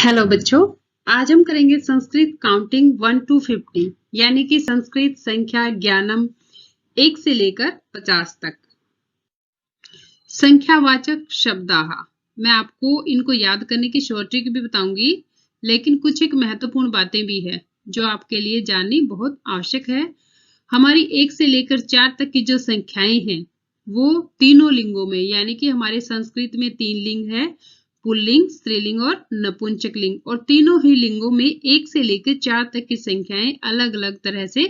Hello बच्चों, आज हम करेंगे संस्कृत काउंटिंग 1 to 50 यानी कि संस्कृत संख्या ज्ञानम 1 से लेकर 50 तक। संख्यावाचक शब्दाह, मैं आपको इनको याद करने की शॉर्ट ट्रिक भी बताऊंगी, लेकिन कुछ एक महत्वपूर्ण बातें भी है जो आपके लिए जाननी बहुत आवश्यक है। हमारी 1 से लेकर 4 तक की जो संख्याएं हैं वो तीनों लिंगों में, यानी कि हमारे संस्कृत में 3 लिंग है, पुल्लिंग, स्त्रीलिंग और नपुंसक लिंग, और तीनों ही लिंगों में 1 से लेकर 4 तक की संख्याएं अलग अलग तरह से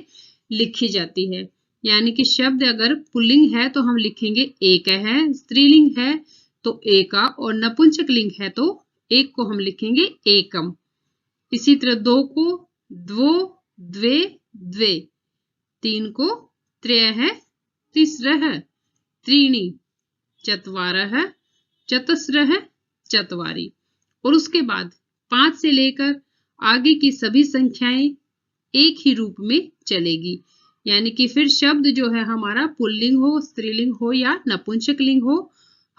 लिखी जाती है। यानी कि शब्द अगर पुल्लिंग है तो हम लिखेंगे एक है, स्त्रीलिंग है तो एका, और नपुंसक लिंग है तो एक को हम लिखेंगे एकम। इसी तरह 2 को द्वो, द्वे, द्वे, 3 को त्रयः, तिस्रः, त्रीणि, चत्वारः, चतस्रः, चत्वारि। और उसके बाद 5 से लेकर आगे की सभी संख्याएं एक ही रूप में चलेगी, यानी कि फिर शब्द जो है हमारा पुल्लिंग हो, स्त्रीलिंग हो या नपुंसक लिंग हो,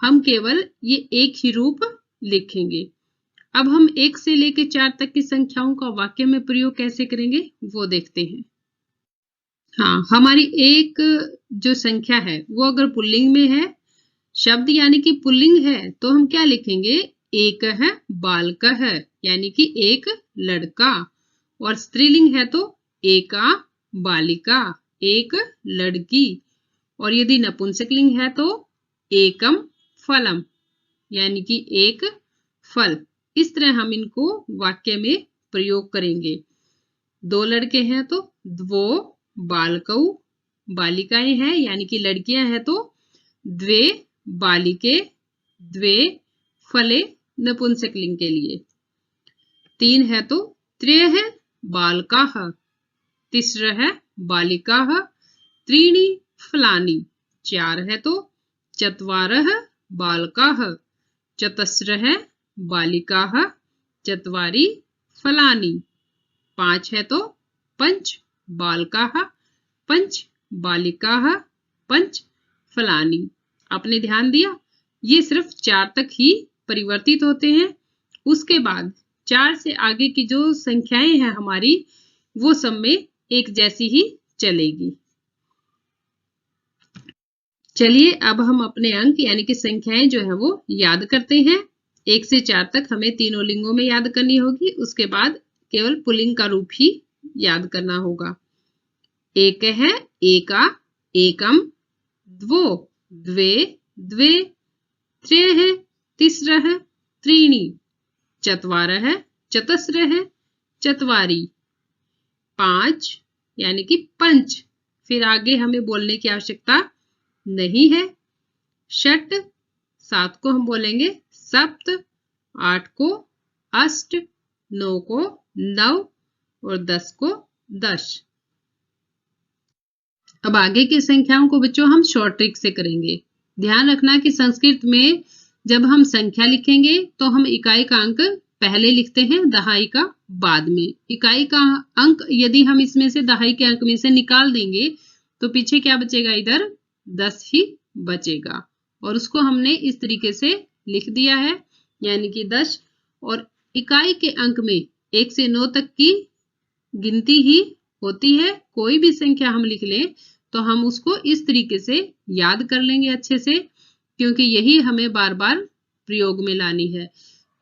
हम केवल ये एक ही रूप लिखेंगे। अब हम 1 से लेकर 4 तक की संख्याओं का वाक्य में प्रयोग कैसे करेंगे वो देखते हैं। हाँ, हमारी एक जो संख्या है वो अगर पुल्लिंग में है, शब्द यानी कि पुल्लिंग है, तो हम क्या लिखेंगे? एक है बालकः, यानी कि एक लड़का, और स्त्रीलिंग है तो एका बालिका, एक लड़की, और यदि नपुंसकलिंग है तो एकम फलम, यानी कि एक फल। इस तरह हम इनको वाक्य में प्रयोग करेंगे। 2 लड़के हैं तो द्वो बालकौ, बालिकाएं हैं यानी कि लड़कियां हैं तो द्वे बालिके, द्वे फले नपुंसकलिंग के लिए। 3 है तो त्रयः बालकाः, तिस्रः बालिकाः, त्रीणि फलानि। 4 है तो चत्वारः बालकाः, चतस्रः बालिकाः, चत्वारि फलानि। 5 है तो पंच बालकाः, पंच बालिकाः, पंच फलानि। आपने ध्यान दिया, ये सिर्फ 4 तक ही परिवर्तित होते हैं। उसके बाद 4 से आगे की जो संख्याएं हैं हमारी, वो सब में एक जैसी ही चलेगी। चलिए अब हम अपने अंक यानी कि संख्याएं जो है वो याद करते हैं। 1 से 4 तक हमें तीनों लिंगों में याद करनी होगी, उसके बाद केवल पुल्लिंग का रूप ही याद करना होगा। एक है एका, एकम, द्वो, द्वे, द्वे, त्रयः, तिस्रः, त्रीणि, चत्वारः, चतस्रः, चत्वारि, 5 यानी कि पंच, फिर आगे हमें बोलने की आवश्यकता नहीं है। षट, 7 को हम बोलेंगे सप्त, 8 को अष्ट, 9 को नव, और 10 को दश। अब आगे की संख्याओं को बच्चों हम शॉर्ट ट्रिक से करेंगे। ध्यान रखना कि संस्कृत में जब हम संख्या लिखेंगे तो हम इकाई का अंक पहले लिखते हैं, दहाई का बाद में। इकाई का अंक यदि हम इसमें से दहाई के अंक में से निकाल देंगे तो पीछे क्या बचेगा? इधर 10 ही बचेगा, और उसको हमने इस तरीके से लिख दिया है, यानी कि 10। और इकाई के अंक में 1 से 9 तक की गिनती ही होती है। कोई भी संख्या हम लिख लें तो हम उसको इस तरीके से याद कर लेंगे अच्छे से, क्योंकि यही हमें बार बार प्रयोग में लानी है।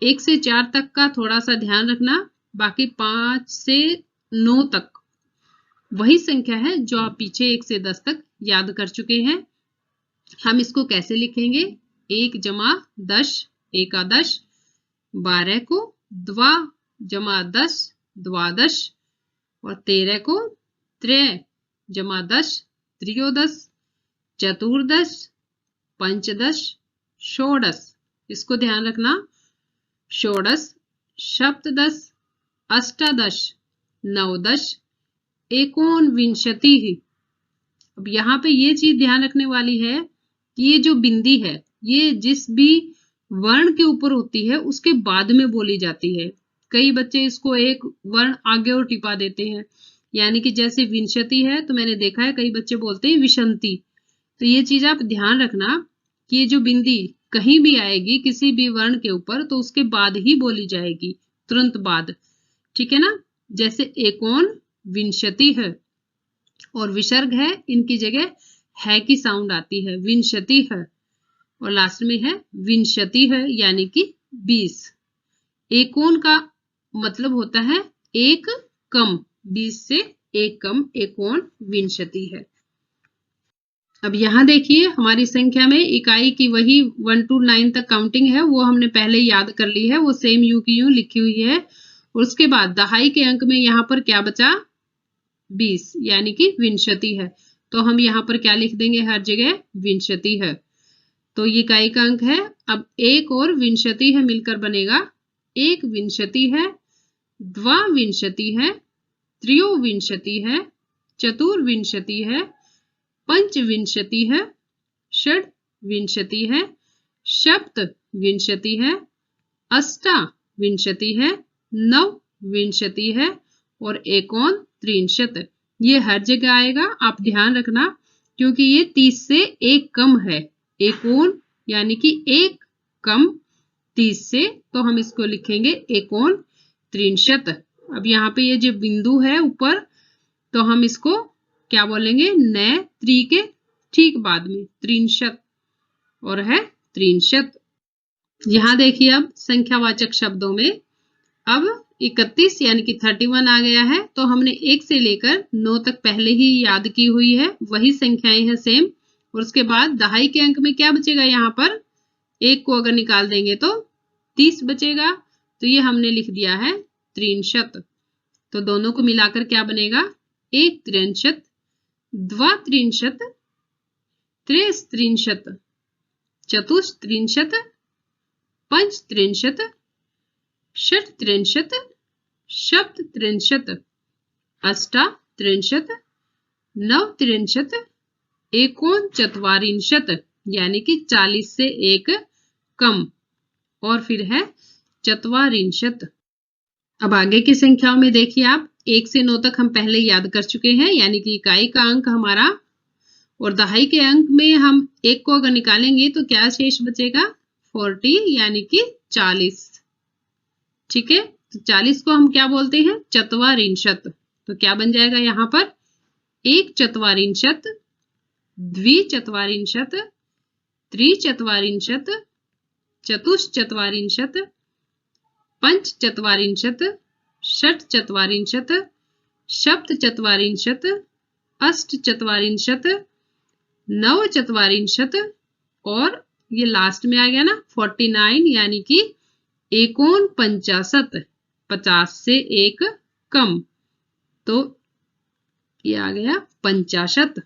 1 से 4 तक का थोड़ा सा ध्यान रखना, बाकी 5 से 9 तक वही संख्या है जो आप पीछे 1 से 10 तक याद कर चुके हैं। हम इसको कैसे लिखेंगे? 1 जमा 10 एकादश, 12 को द्वा जमा 10 द्वादश, और 13 को त्रय जमा 10 त्रयोदश, चतुर्दश, पंचदश, षोडश। इसको ध्यान रखना, षोडश, सप्तदश, अष्टादश, नवदश, एकोनविंशतिः। अब यहाँ पे ये चीज ध्यान रखने वाली है कि ये जो बिंदी है ये जिस भी वर्ण के ऊपर होती है उसके बाद में बोली जाती है। कई बच्चे इसको एक वर्ण आगे और टिपा देते हैं, यानी कि जैसे विंशति है तो मैंने देखा है कई बच्चे बोलते हैं विशंति। तो ये चीज आप ध्यान रखना कि ये जो बिंदी कहीं भी आएगी किसी भी वर्ण के ऊपर तो उसके बाद ही बोली जाएगी, तुरंत बाद, ठीक है ना। जैसे एकोन विंशति है और विसर्ग है, इनकी जगह है की साउंड आती है, विंशति है और लास्ट में है विंशति है यानी कि 20। एकोन का मतलब होता है एक कम, 20 से एक कम, एकोन विंशति है। अब यहाँ देखिए हमारी संख्या में इकाई की वही 1 to 9 तक काउंटिंग है, वो हमने पहले याद कर ली है, वो सेम यूं की यूं लिखी हुई है। और उसके बाद दहाई के अंक में यहाँ पर क्या बचा, 20 यानी कि विंशति है, तो हम यहाँ पर क्या लिख देंगे, हर जगह विंशति है। तो ये इकाई का अंक है। अब एक और विंशति है मिलकर बनेगा एक विंशति है, द्वाविंशति है, त्रयोविंशति है, चतुर्विंशति है, पंचविंशति है, षड्विंशति है, सप्तविंशति है, अष्टाविंशति है, नवविंशति है और एकोन त्रिंशत। ये हर जगह आएगा, आप ध्यान रखना, क्योंकि ये 30 से एक कम है, एकोन यानी कि एक कम 30 से, तो हम इसको लिखेंगे एकोन त्रिंशत। अब यहाँ पे ये जो बिंदु है ऊपर, तो हम इसको क्या बोलेंगे, नए त्रि के ठीक बाद में, त्रिंशत, और है त्रिंशत। यहां देखिए अब संख्यावाचक शब्दों में अब 31 यानी कि 31 आ गया है, तो हमने 1 से लेकर 9 तक पहले ही याद की हुई है, वही संख्याएं हैं सेम। और उसके बाद दहाई के अंक में क्या बचेगा, यहाँ पर एक को अगर निकाल देंगे तो 30 बचेगा, तो ये हमने लिख दिया है त्रिंशत। तो दोनों को मिलाकर क्या बनेगा, एक त्रिंशत, द्वात्रिंशत, त्रयस्त्रिंशत, चतुस्त्रिंशत, पंचत्रिंशत, षट्त्रिंशत, सप्तत्रिंशत, अष्टात्रिंशत, नवत्रिंशत, एकोनचत्वारिंशत यानी कि 40 से एक कम, और फिर है चत्वारिंशत। अब आगे की संख्याओं में देखिए आप, 1 से 9 तक हम पहले याद कर चुके हैं, यानी कि इकाई का अंक हमारा, और दहाई के अंक में हम एक को अगर निकालेंगे तो क्या शेष बचेगा, 40 यानी कि 40, ठीक है। तो 40 को हम क्या बोलते हैं, चत्वारिंशत। तो क्या बन जाएगा यहाँ पर, एक चत्वारिंशत, द्विचत्वारिंशत, त्रिचत्वारिंशत, चतुश्चत्वारिंशत, पंचचत्वारिंशत, षट्चत्वारिंशत, सप्तचत्वारिंशत, अष्टचत्वारिंशत, नवचत्वारिंशत, और ये लास्ट में आ गया ना 49 यानी कि एकोनपंचाशत, 50 से एक कम, तो ये आ गया 65।